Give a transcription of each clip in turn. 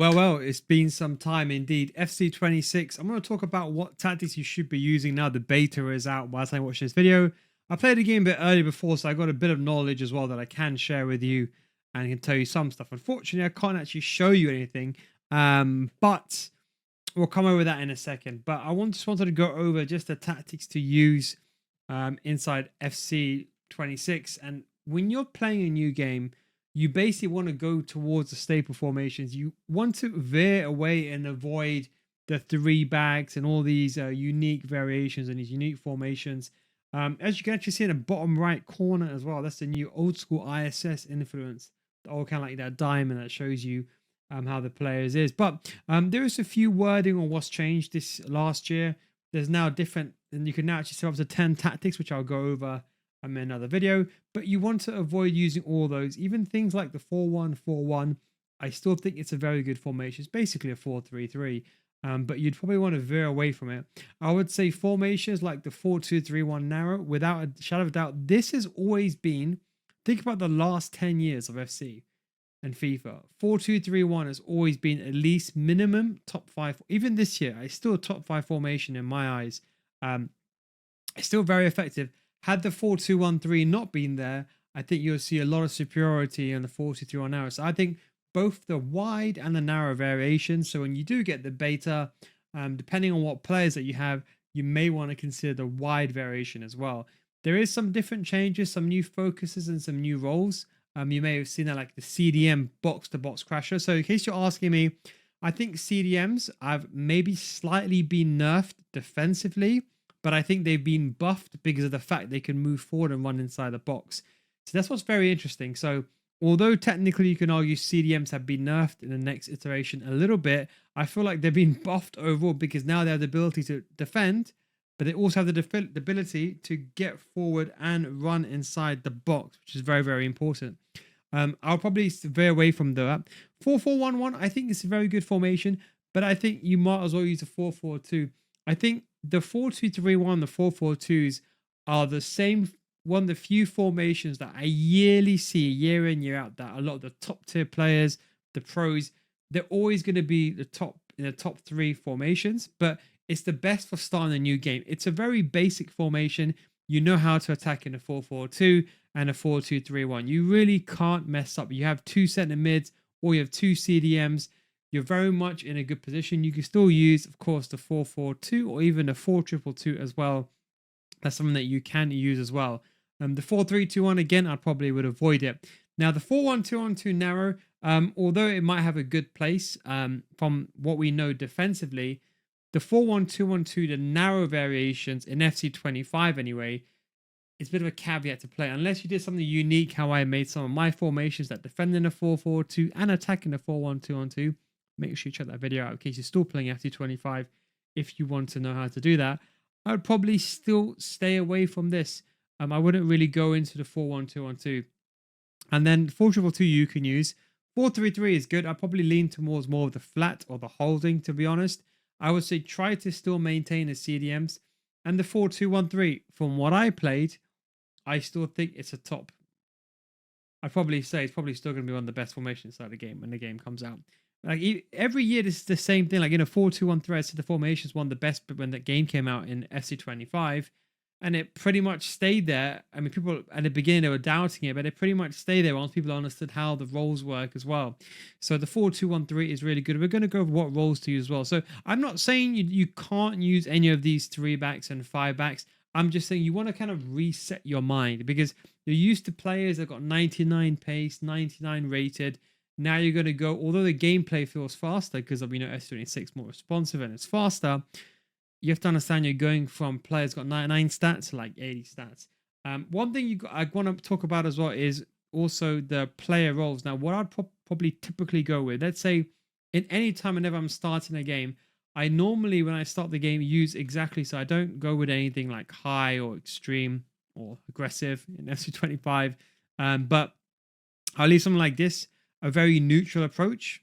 Well, it's been some time indeed. FC 26. I'm going to talk about what tactics you should be using now. The beta is out by the time I watch this video. I played the game a bit early before, so I got a bit of knowledge as well that I can share with you and can tell you some stuff. Unfortunately, I can't actually show you anything, but we'll come over that in a second. But I just wanted to go over just the tactics to use inside FC 26. And when you're playing a new game, you basically want to go towards the staple formations. You want to veer away and avoid the three bags and all these unique variations and these unique formations. As you can actually see in the bottom right corner as well, that's the new old school ISS influence. All kind of like that diamond that shows you how the players is. But there is a few wording on what's changed this last year. There's now different, and you can now actually set up to 10 tactics, which I'll go over in another video. But you want to avoid using all those, even things like the 4-1-4-1. I still think it's a very good formation. It's basically a 4-3-3. But you'd probably want to veer away from it. I would say formations like the 4-2-3-1 narrow, without a shadow of doubt, this has always been, think about the last 10 years of FC and FIFA. 4-2-3-1 has always been at least minimum top 5. Even this year, it's still a top 5 formation in my eyes. It's still very effective. Had the 4-2-1-3 not been there, I think you'll see a lot of superiority in the 4-2-3-1 narrow. So I think both the wide and the narrow variations. So when you do get the beta, depending on what players that you have, you may want to consider the wide variation as well. There is some different changes, some new focuses and some new roles. You may have seen that, like the CDM box-to-box crasher. So in case you're asking me, I think CDMs have maybe slightly been nerfed defensively, but I think they've been buffed because of the fact they can move forward and run inside the box. So that's what's very interesting. So although technically you can argue CDMs have been nerfed in the next iteration a little bit, I feel like they've been buffed overall because now they have the ability to defend, but they also have the ability to get forward and run inside the box, which is very, very important. I'll probably veer away from that. 4-4-1-1, I think it's a very good formation, but I think you might as well use a 4-4-2. I think the 4-2-3-1, the 4-4-2s are the same, one of the few formations that I yearly see year in, year out, that a lot of the top tier players, the pros, they're always going to be the top in the top 3 formations, but it's the best for starting a new game. It's a very basic formation. You know how to attack in a 4-4-2 and a 4-2-3-1. You really can't mess up. You have 2 center mids or you have 2 CDMs. You're very much in a good position. You can still use, of course, the 4-4-2 or even a 4-2-2 as well. That's something that you can use as well. The 4-3-2-1, again, I probably would avoid it. Now, the 4-1-2-1-2 narrow, although it might have a good place from what we know defensively, the 4-1-2-1-2, the narrow variations in FC 25 anyway, it's a bit of a caveat to play. Unless you did something unique, how I made some of my formations that defend in a 4-4-2 and attack in a 4-1-2-1-2. Make sure you check that video out in case you're still playing FC 25. If you want to know how to do that, I would probably still stay away from this. I wouldn't really go into the 4-1-2-1-2. And then 4-2-2 you can use. 4-3-3 is good. I probably lean towards more of the flat or the holding, to be honest. I would say try to still maintain the CDMs. And the 4-2-1-3, from what I played, I still think it's a top. I'd probably say it's probably still going to be one of the best formations inside the game when the game comes out. Like every year, this is the same thing. Like in a 4-2-1-3, I said the formation is one of the best when that game came out in FC 25. And it pretty much stayed there. I mean, people at the beginning, they were doubting it, but it pretty much stayed there once people understood how the roles work as well. So the 4-2-1-3 is really good. We're going to go over what roles to use as well. So I'm not saying you can't use any of these 3 backs and 5 backs. I'm just saying you want to kind of reset your mind because you're used to players that got 99 pace, 99 rated. Now you're going to go, although the gameplay feels faster because of, S26 more responsive and it's faster, you have to understand you're going from players got 99 stats to like 80 stats. One thing I want to talk about as well is also the player roles. Now, what I'd probably typically go with, let's say in any time whenever I'm starting a game, I normally, when I start the game, use exactly, so I don't go with anything like high or extreme or aggressive in FC 25. But I'll leave something like this, a very neutral approach.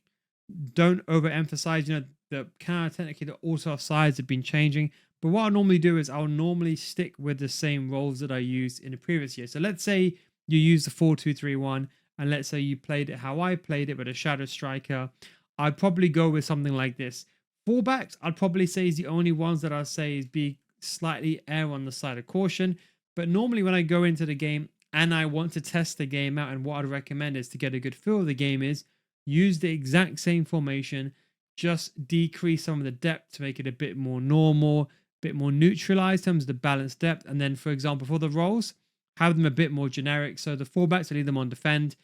Don't overemphasize, the counter technically the auto sides have been changing. But what I normally do is I'll normally stick with the same roles that I used in the previous year. So let's say you use the 4-2-3-1, and let's say you played it how I played it with a shadow striker. I'd probably go with something like this. Fullbacks, I'd probably say is the only ones that I'd say is be slightly err on the side of caution. But normally when I go into the game and I want to test the game out, and what I'd recommend is to get a good feel of the game is use the exact same formation, just decrease some of the depth to make it a bit more normal, a bit more neutralized in terms of the balanced depth. And then, for example, for the roles, have them a bit more generic. So the fullbacks, I leave them on defend.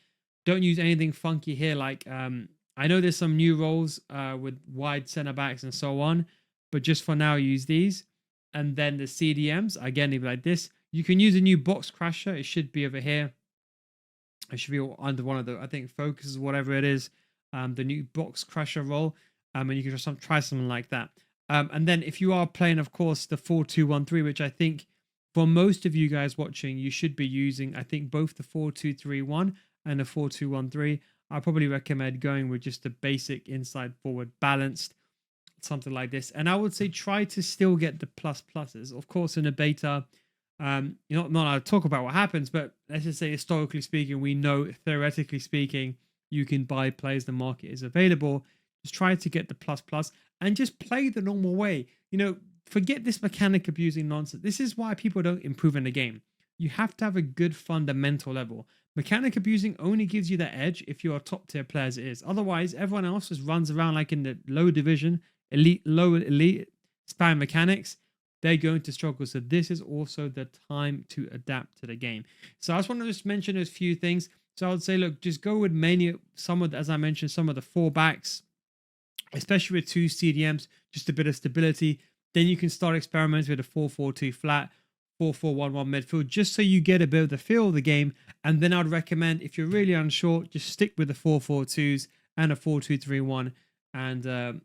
Don't use anything funky here. Like I know there's some new roles with wide center backs and so on, but just for now, use these. And then the CDMs, again, leave it like this. You can use a new box crasher. It should be over here. It should be under one of the, I think, focuses, whatever it is, the new box crusher role. And you can just try something like that. And then if you are playing, of course, the 4-2-1-3, which I think for most of you guys watching, you should be using, I think, both the 4-2-3-1 and the 4-2-1-3. I probably recommend going with just the basic inside forward balanced, something like this. And I would say try to still get the pluses. Of course, in a beta, you're not allowed to talk about what happens, but let's just say historically speaking, we know theoretically speaking, you can buy players, the market is available. Just try to get the plus and just play the normal way. Forget this mechanic abusing nonsense. This is why people don't improve in the game. You have to have a good fundamental level. Mechanic abusing only gives you that edge if you're a top tier player as it is. Otherwise, everyone else just runs around like in the low division, lower elite, spam mechanics. They're going to struggle. So this is also the time to adapt to the game. So I just want to just mention those few things. So I would say, look, just go with mainly as I mentioned, some of the fullbacks, especially with 2 CDMs, just a bit of stability. Then you can start experimenting with a 4-4-2 flat, 4-4-1-1 midfield, just so you get a bit of the feel of the game. And then I'd recommend, if you're really unsure, just stick with the 4-4-2s and a 4-2-3-1 and the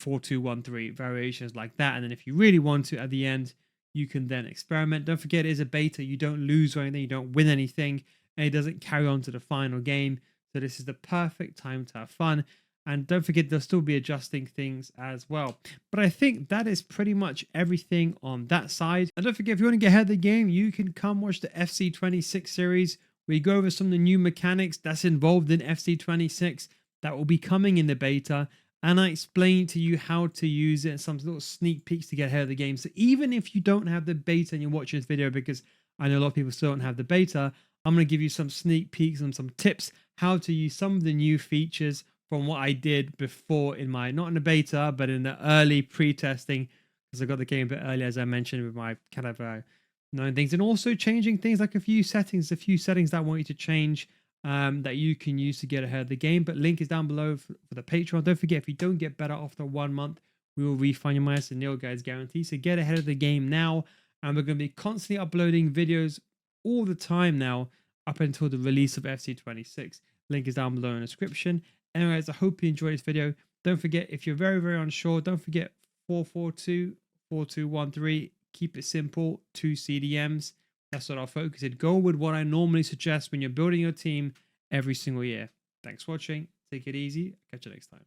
4-2-1-3 variations like that. And then if you really want to, at the end, you can then experiment. Don't forget, it is a beta. You don't lose or anything. You don't win anything. And it doesn't carry on to the final game. So this is the perfect time to have fun. And don't forget, they'll still be adjusting things as well. But I think that is pretty much everything on that side. And don't forget, if you want to get ahead of the game, you can come watch the FC26 series. We go over some of the new mechanics that's involved in FC26 that will be coming in the beta. And I explain to you how to use it and some little sneak peeks to get ahead of the game. So even if you don't have the beta and you're watching this video, because I know a lot of people still don't have the beta, I'm going to give you some sneak peeks and some tips how to use some of the new features from what I did before in my, not in the beta, but in the early pre-testing, because I got the game a bit early, as I mentioned, with my kind of knowing things, and also changing things like a few settings that I want you to change that you can use to get ahead of the game. But link is down below for the Patreon. Don't forget, if you don't get better after 1 month, we will refund your money. It's a nil guys guarantee. So get ahead of the game now, and we're going to be constantly uploading videos all the time now up until the release of FC26. Link is down below in the description. Anyways, I hope you enjoyed this video. Don't forget, if you're very, very unsure, don't forget 4-4-2, 4-2-1-3. Keep it simple. 2 CDMs. That's what I'll focus on. Go with what I normally suggest when you're building your team every single year. Thanks for watching. Take it easy. Catch you next time.